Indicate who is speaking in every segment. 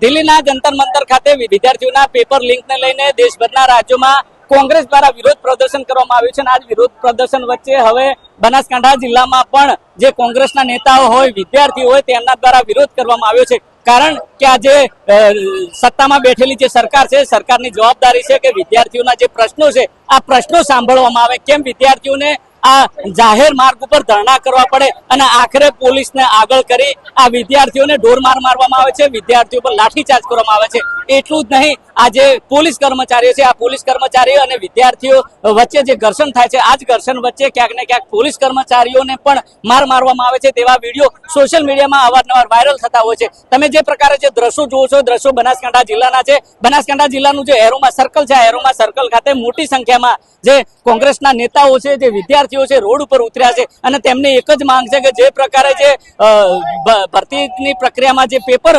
Speaker 1: દિલ્હીના જંતર મંતર ખાતે વિદ્યાર્થીઓના પેપર લીકને લઈને દેશભરના રાજ્યોમાં કોંગ્રેસ દ્વારા વિરોધ પ્રદર્શન કરવામાં આવ્યું છે અને આ વિરોધ પ્રદર્શન વચ્ચે હવે બનાસકાંઠા જિલ્લામાં પણ જે કોંગ્રેસના નેતાઓ હોય વિદ્યાર્થીઓ હોય તેમના દ્વારા વિરોધ કરવામાં આવ્યો છે કારણ કે આજે સત્તામાં બેઠેલી જે સરકાર છે સરકારની જવાબદારી છે કે વિદ્યાર્થીઓના જે પ્રશ્નો છે આ પ્રશ્નો સાંભળવામાં આવે કેમ વિદ્યાર્થીઓને આ જાહેર માર્ગ ઉપર ધરણા કરવા પડે અને આખરે પોલીસને આગળ કરી આ વિદ્યાર્થીઓને ઢોરમાર મારવામાં આવે છે વિદ્યાર્થીઓ પર લાઠીચાર્જ કરવામાં આવે છે એટલું જ નહીં આજે પોલીસ કર્મચારીઓ છે આ પોલીસ કર્મચારીઓ અને વિદ્યાર્થીઓ વચ્ચે જે ઘર્ષણ થાય છે આ જ ઘર્ષણ વચ્ચે ક્યાંક ને ક્યાંક પોલીસ કર્મચારીઓને પણ મારવામાં આવે છે તેવા વિડીયો સોશિયલ મીડિયામાં અવારનવાર વાયરલ થતા હોય છે તમે જે પ્રકારે જે દ્રશ્યો જુઓ છો દ્રશ્યો બનાસકાંઠા જિલ્લાના છે બનાસકાંઠા જિલ્લાનું જે એરોમા સર્કલ છે આ એરોમા સર્કલ ખાતે મોટી સંખ્યામાં જે કોંગ્રેસના નેતાઓ છે જે વિદ્યાર્થીઓ છે રોડ ઉપર ઉતર્યા છે અને તેમની એક જ માંગ છે કે જે પ્રકારે જે ભરતીની પ્રક્રિયામાં જે પેપર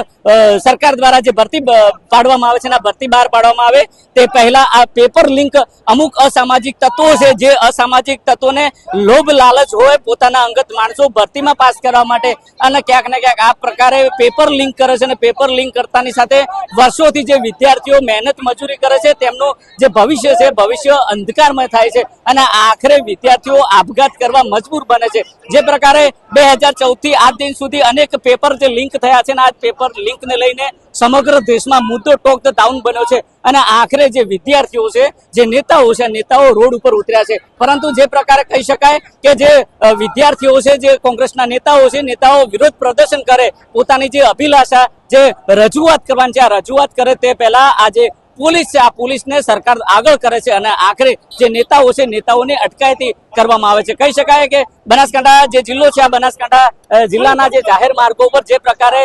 Speaker 1: સરકાર દ્વારા જે ભરતી પાડવામાં આવે છે અને ભરતી બહાર પાડવામાં આવે તે પહેલા આ પેપર લિંક અમુક અસામાજિક તત્વો છે જે અસામાજિક તત્વોને લોભ લાલચ હોય પોતાના અંગત માણસો ભરતીમાં પાસ કરવા માટે અને ક્યાંક ને ક્યાંક આ પ્રકારે પેપર લિંક કરે છે અને પેપર લિંક કરતાની સાથે વર્ષોથી જે વિદ્યાર્થીઓ મહેનત મજૂરી કરે છે તેમનું જે ભવિષ્ય છે ભવિષ્ય અંધકારમય થાય છે અને આખરે વિદ્યાર્થીઓ આપઘાત કરવા મજબૂર બને છે જે પ્રકારે 2014 થી આજ દિન સુધી અનેક પેપર જે લિંક થયા છે અને આ પેપર લિંકને લઈને સમગ્ર દેશમાં મુદ્દો ટોક ધ ટાઉન બન્યો છે અને આખરે જે વિદ્યાર્થીઓ છે જે નેતાઓ રોડ ઉપર ઉતર્યા છે પરંતુ જે પ્રકારે કહી શકાય કે જે વિદ્યાર્થીઓ છે જે કોંગ્રેસના નેતાઓ છે નેતાઓ વિરોધ પ્રદર્શન કરે પોતાની જે અભિલાષા જે રજૂઆત કરવાની છે આ રજૂઆત કરે તે પહેલા આજે પોલીસ છે આ પોલીસને સરકાર આગળ કરે છે અને આખરે જે નેતાઓ છે નેતાઓને અટકાયતી કરવામાં આવે છે કહી શકાય કે બનાસકાંઠા જે જિલ્લો છે આ બનાસકાંઠા જિલ્લાના જે જાહેર માર્ગો પર જે પ્રકારે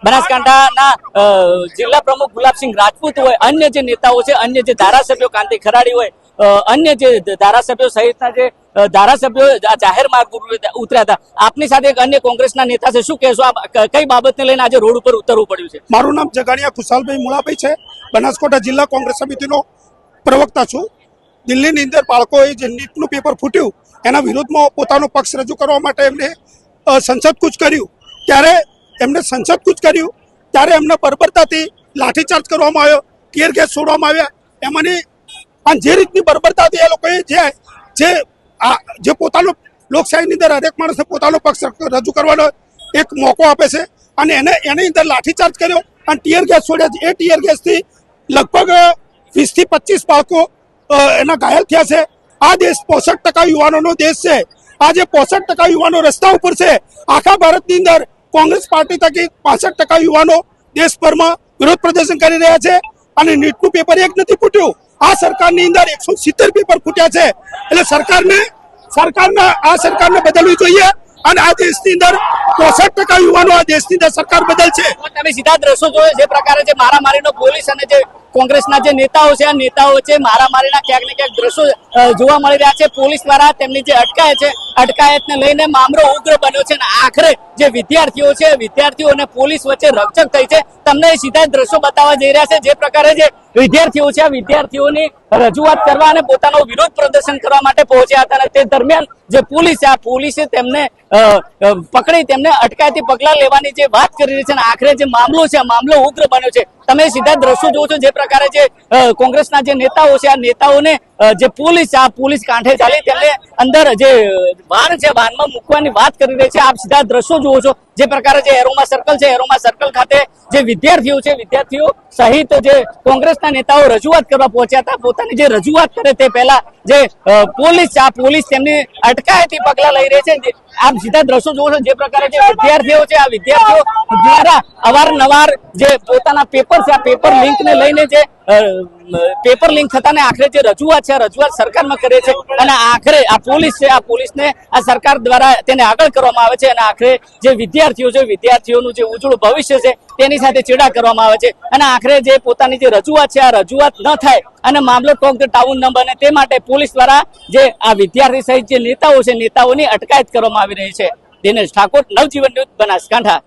Speaker 1: બનાસકાંઠાના જિલ્લા પ્રમુખ ગુલાબસિંહ રાજપૂત હોય અન્ય જે નેતાઓ છે અન્ય જે ધારાસભ્યો કાંતિ ખરાડી હોય અન્ય જે ધારાસભ્યો સહિતના જે ધારાસભ્યો જાહેર માર્ગ ઉતર્યા હતા આપની સાથે એક અન્ય કોંગ્રેસના નેતા છે શું કહેશો આ કઈ બાબતને લઈને આજે રોડ ઉપર ઉતરવું પડ્યું છે
Speaker 2: મારું નામ જગાડિયા ખુશાલભાઈ મુળાભાઈ છે બનાસકાંઠા જિલ્લા કોંગ્રેસ સમિતિનો પ્રવક્તા છું દિલ્હીની અંદર બાળકોએ જે નીટનું પેપર ફૂટ્યું એના વિરોધમાં પોતાનો પક્ષ રજૂ કરવા માટે એમને સંસદ કૂચ કર્યું ત્યારે એમને બર્બરતાથી લાઠીચાર્જ કરવામાં આવ્યો ટીયર ગેસ છોડવામાં આવ્યા એમાંની અને જે રીતની બર્બરતાથી એ લોકોએ જે પોતાનો લોકશાહીની અંદર હરેક માણસને પોતાનો પક્ષ રજૂ કરવાનો એક મોકો આપે છે અને એની અંદર લાઠીચાર્જ કર્યો અને ટીયર ગેસ છોડ્યા એ ટીયર ગેસથી લગભગ 20 થી 25 બાળકો એના ઘાયલ થયા છે આ દેશ 65% યુવાનોનો દેશ છે આ જે 65% યુવાનો રસ્તા ઉપર છે આખા ભારતની અંદર કોંગ્રેસ પાર્ટી થકી 65% યુવાનો દેશભરમાં વિરોધ પ્રદર્શન કરી રહ્યા છે અને નીટનું પેપર એક નથી ફૂટ્યું આ સરકારની અંદર 170 પેપર ફૂટ્યા છે એટલે સરકારને બદલવી જોઈએ અને આ દેશની અંદર 65% યુવાનો આ દેશની અંદર સરકાર બદલશે
Speaker 1: તમે સીધા દ્રશ્યો જોયો જે પ્રકારે જે મારામારીનો પોલીસ અને જે કોંગ્રેસના જે નેતાઓ છે આ નેતાઓ વચ્ચે મારામારીના ક્યાંક ને ક્યાંક દ્રશ્યો જોવા મળી રહ્યા છે પોલીસ દ્વારા તેમની જે અટકાયતને લઈને મામલો ઉગ્ર બન્યો છે અને આખરે જે વિદ્યાર્થીઓ અને પોલીસ વચ્ચે રકઝક થઈ છે તમને સીધા દ્રશ્યો બતાવવા જઈ રહ્યા છે જે પ્રકારે જે વિદ્યાર્થીઓ છે આ વિદ્યાર્થીઓની રજૂઆત કરવા અને પોતાનો વિરોધ પ્રદર્શન કરવા માટે પહોંચ્યા હતા અને તે દરમિયાન જે પોલીસ છે આ પોલીસે તેમને પકડી તેમને અટકાયતી પગલા લેવાની જે વાત કરી રહી છે અને આખરે જે મામલો છે આ મામલો ઉગ્ર બન્યો છે તમે સીધા દ્રશ્યો જોવો છો જે પ્રકારે જે કોંગ્રેસના જે નેતાઓ છે આ નેતાઓને જે પોલીસ છે આ પોલીસ કાંઠે ચાલી તેમને અંદર જે વાહન છે વાહનમાં મૂકવાની વાત કરી રહી છે આપ સીધા દ્રશ્યો જુઓ છો જે પ્રકારે જે એરોમા સર્કલ છે એરોમા સર્કલ ખાતે જે વિદ્યાર્થીઓ સહિત જે કોંગ્રેસના નેતાઓ રજૂઆત કરવા પહોંચ્યા હતા પોતાની જે રજૂઆત કરે તે પહેલા જે પોલીસ છે આ પોલીસ તેમની અટકાયતી પગલા લઈ રહી છે આપ સીધા દ્રશ્યો જુઓ છો જે પ્રકારે જે વિદ્યાર્થીઓ છે આ વિદ્યાર્થીઓ દ્વારા અવારનવાર જે પોતાના પેપર છે આ પેપર લિંકને લઈને જે પેપર લિંક થતા ને આખરે જે રજૂઆત સરકારમાં કરે છે અને આખરે આ પોલીસ છે આ પોલીસને આ સરકાર દ્વારા તેને આગળ કરવામાં આવે છે અને આખરે જે વિદ્યાર્થીઓનું જે ઉજળું ભવિષ્ય છે તેની સાથે ચેડા કરવામાં આવે છે અને આખરે જે પોતાની જે રજૂઆત છે આ રજૂઆત ન થાય અને મામલો ટોક ધ ટાઉન ન બને તે માટે પોલીસ દ્વારા જે આ વિદ્યાર્થી સહિત જે નેતાઓ છે નેતાઓની અટકાયત કરવામાં આવી રહી છે દિનેશ ઠાકોર નવજીવન ન્યૂઝ બનાસકાંઠા